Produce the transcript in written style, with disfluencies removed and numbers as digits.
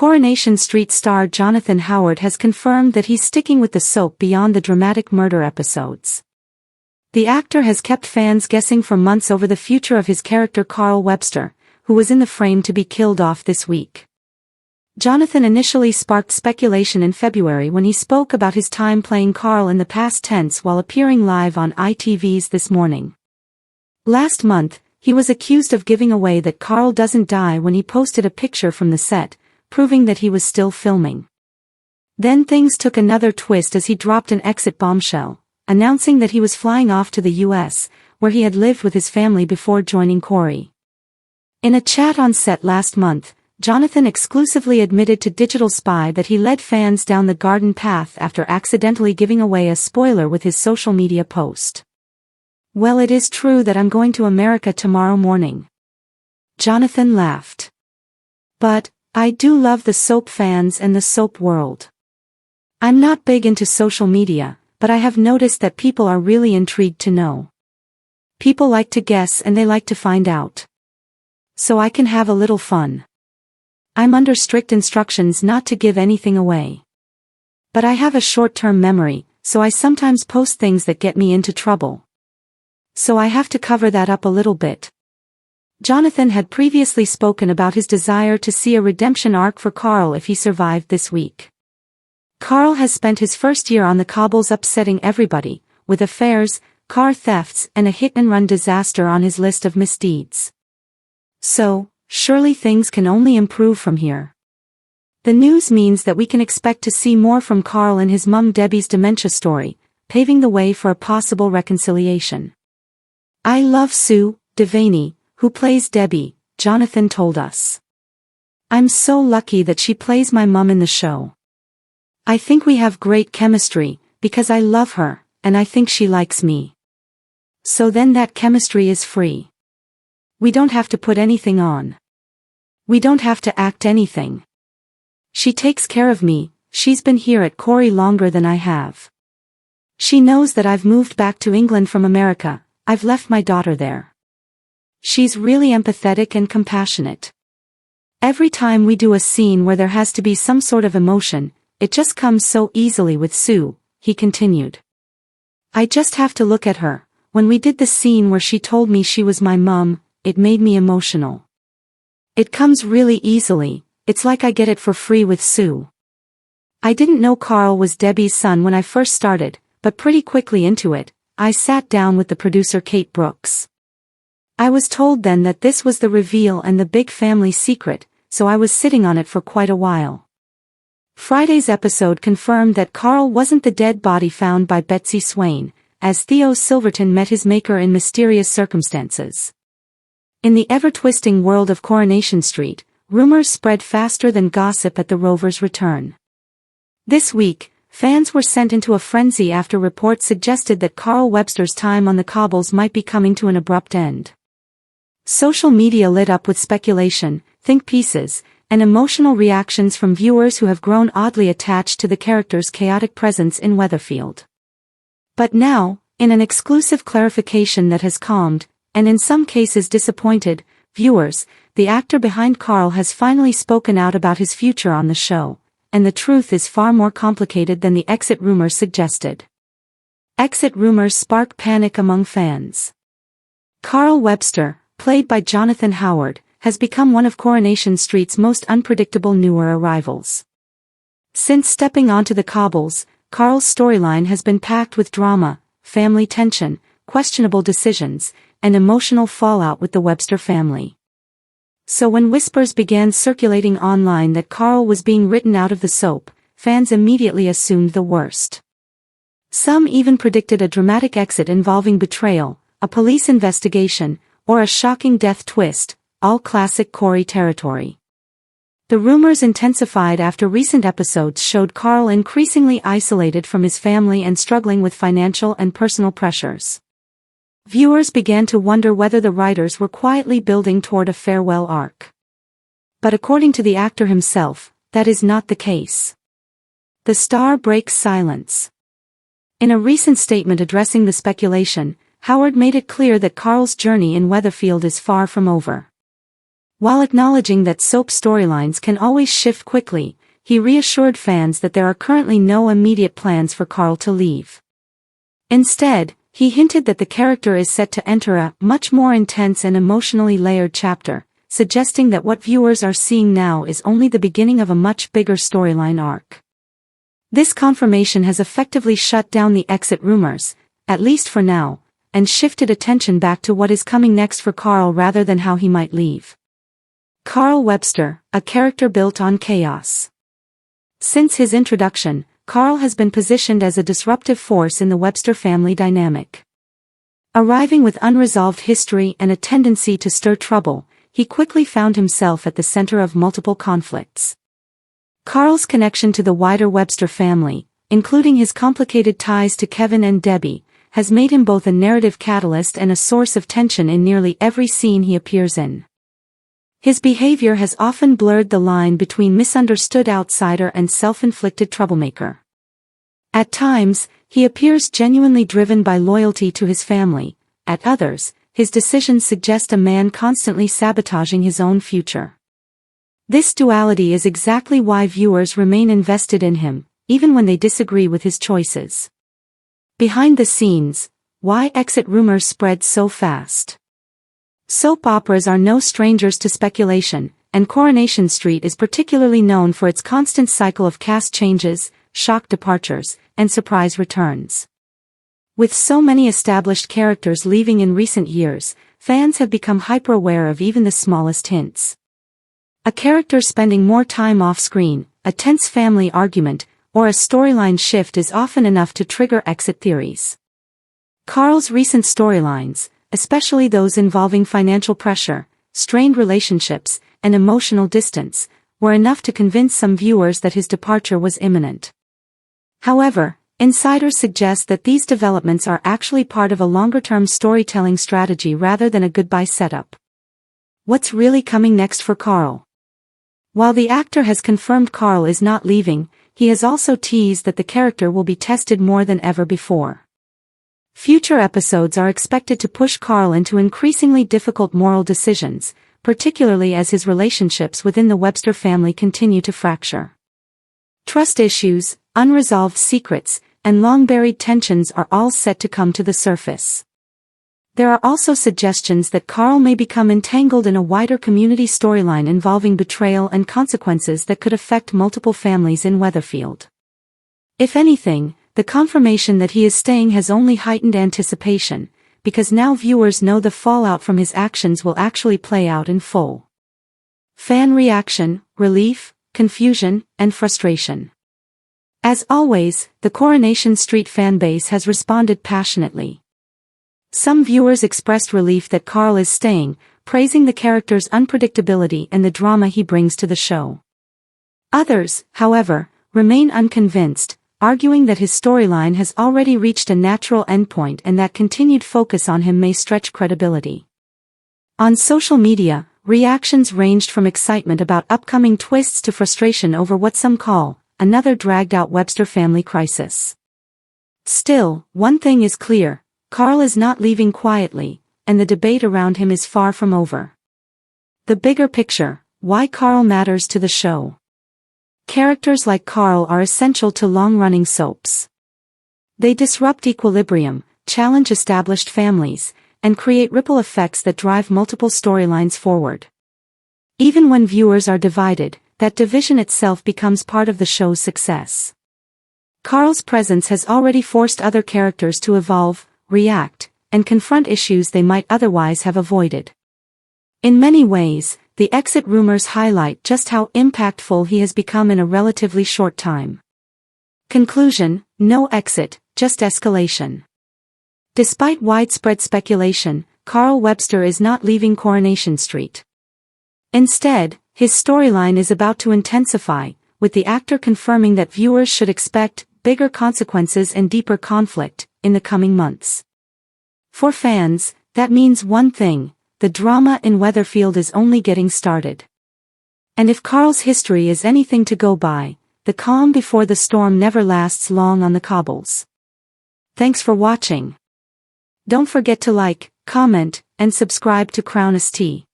Coronation Street star Jonathan Howard has confirmed that he's sticking with the soap beyond the dramatic murder episodes. The actor has kept fans guessing for months over the future of his character Carl Webster, who was in the frame to be killed off this week. Jonathan initially sparked speculation in February when he spoke about his time playing Carl in the past tense while appearing live on ITV's This Morning. Last month, he was accused of giving away that Carl doesn't die when he posted a picture from the set, proving that he was still filming. Then things took another twist as he dropped an exit bombshell, announcing that he was flying off to the US, where he had lived with his family before joining Corey. In a chat on set last month, Jonathan exclusively admitted to Digital Spy that he led fans down the garden path after accidentally giving away a spoiler with his social media post. "Well, it is true that I'm going to America tomorrow morning." Jonathan laughed. "But I do love the soap fans and the soap world. I'm not big into social media, but I have noticed that people are really intrigued to know. People like to guess and they like to find out. So I can have a little fun. I'm under strict instructions not to give anything away. But I have a short-term memory, so I sometimes post things that get me into trouble. So I have to cover that up a little bit." Jonathan had previously spoken about his desire to see a redemption arc for Carl if he survived this week. Carl has spent his first year on the cobbles upsetting everybody, with affairs, car thefts and a hit-and-run disaster on his list of misdeeds. So, surely things can only improve from here. The news means that we can expect to see more from Carl and his mum Debbie's dementia story, paving the way for a possible reconciliation. "I love Sue Devaney, who plays Debbie," Jonathan told us. "I'm so lucky that she plays my mum in the show. I think we have great chemistry, because I love her, and I think she likes me. So then that chemistry is free. We don't have to put anything on. We don't have to act anything. She takes care of me. She's been here at Corey longer than I have. She knows that I've moved back to England from America. I've left my daughter there. She's really empathetic and compassionate. Every time we do a scene where there has to be some sort of emotion, it just comes so easily with Sue," he continued. "I just have to look at her. When we did the scene where she told me she was my mum, it made me emotional. It comes really easily, it's like I get it for free with Sue. I didn't know Carl was Debbie's son when I first started, but pretty quickly into it, I sat down with the producer Kate Brooks. I was told then that this was the reveal and the big family secret, so I was sitting on it for quite a while." Friday's episode confirmed that Carl wasn't the dead body found by Betsy Swain, as Theo Silverton met his maker in mysterious circumstances. In the ever-twisting world of Coronation Street, rumors spread faster than gossip at the Rover's return. This week, fans were sent into a frenzy after reports suggested that Carl Webster's time on the cobbles might be coming to an abrupt end. Social media lit up with speculation, think pieces, and emotional reactions from viewers who have grown oddly attached to the character's chaotic presence in Weatherfield. But now, in an exclusive clarification that has calmed, and in some cases disappointed, viewers, the actor behind Carl has finally spoken out about his future on the show, and the truth is far more complicated than the exit rumors suggested. Exit rumors spark panic among fans. Carl Webster, played by Jonathan Howard, has become one of Coronation Street's most unpredictable newer arrivals. Since stepping onto the cobbles, Carl's storyline has been packed with drama, family tension, questionable decisions, and emotional fallout with the Webster family. So when whispers began circulating online that Carl was being written out of the soap, fans immediately assumed the worst. Some even predicted a dramatic exit involving betrayal, a police investigation, or a shocking death twist, all classic Corey territory. The rumors intensified after recent episodes showed Carl increasingly isolated from his family and struggling with financial and personal pressures. Viewers began to wonder whether the writers were quietly building toward a farewell arc. But according to the actor himself, that is not the case. The star breaks silence. In a recent statement addressing the speculation, Howard made it clear that Carl's journey in Weatherfield is far from over. While acknowledging that soap storylines can always shift quickly, he reassured fans that there are currently no immediate plans for Carl to leave. Instead, he hinted that the character is set to enter a much more intense and emotionally layered chapter, suggesting that what viewers are seeing now is only the beginning of a much bigger storyline arc. This confirmation has effectively shut down the exit rumors, at least for now, and shifted attention back to what is coming next for Carl rather than how he might leave. Carl Webster, a character built on chaos. Since his introduction, Carl has been positioned as a disruptive force in the Webster family dynamic. Arriving with unresolved history and a tendency to stir trouble, he quickly found himself at the center of multiple conflicts. Carl's connection to the wider Webster family, including his complicated ties to Kevin and Debbie, has made him both a narrative catalyst and a source of tension in nearly every scene he appears in. His behavior has often blurred the line between misunderstood outsider and self-inflicted troublemaker. At times, he appears genuinely driven by loyalty to his family; at others, his decisions suggest a man constantly sabotaging his own future. This duality is exactly why viewers remain invested in him, even when they disagree with his choices. Behind the scenes, why exit rumors spread so fast? Soap operas are no strangers to speculation, and Coronation Street is particularly known for its constant cycle of cast changes, shock departures, and surprise returns. With so many established characters leaving in recent years, fans have become hyper-aware of even the smallest hints. A character spending more time off-screen, a tense family argument, or a storyline shift is often enough to trigger exit theories. Carl's recent storylines, especially those involving financial pressure, strained relationships, and emotional distance, were enough to convince some viewers that his departure was imminent. However, insiders suggest that these developments are actually part of a longer-term storytelling strategy rather than a goodbye setup. What's really coming next for Carl? While the actor has confirmed Carl is not leaving, he has also teased that the character will be tested more than ever before. Future episodes are expected to push Carl into increasingly difficult moral decisions, particularly as his relationships within the Webster family continue to fracture. Trust issues, unresolved secrets, and long-buried tensions are all set to come to the surface. There are also suggestions that Carl may become entangled in a wider community storyline involving betrayal and consequences that could affect multiple families in Weatherfield. If anything, the confirmation that he is staying has only heightened anticipation, because now viewers know the fallout from his actions will actually play out in full. Fan reaction, relief, confusion, and frustration. As always, the Coronation Street fanbase has responded passionately. Some viewers expressed relief that Carl is staying, praising the character's unpredictability and the drama he brings to the show. Others, however, remain unconvinced, arguing that his storyline has already reached a natural endpoint and that continued focus on him may stretch credibility. On social media, reactions ranged from excitement about upcoming twists to frustration over what some call another dragged-out Webster family crisis. Still, one thing is clear: Carl is not leaving quietly, and the debate around him is far from over. The bigger picture: why Carl matters to the show. Characters like Carl are essential to long-running soaps. They disrupt equilibrium, challenge established families, and create ripple effects that drive multiple storylines forward. Even when viewers are divided, that division itself becomes part of the show's success. Carl's presence has already forced other characters to evolve, react, and confront issues they might otherwise have avoided. In many ways, the exit rumors highlight just how impactful he has become in a relatively short time. Conclusion: no exit, just escalation. Despite widespread speculation, Carl Webster is not leaving Coronation Street. Instead, his storyline is about to intensify, with the actor confirming that viewers should expect bigger consequences and deeper conflict in the coming months. For fans, that means one thing: the drama in Weatherfield is only getting started. And if Carl's history is anything to go by, the calm before the storm never lasts long on the cobbles. Thanks for watching. Don't forget to like, comment, and subscribe to Crown ST.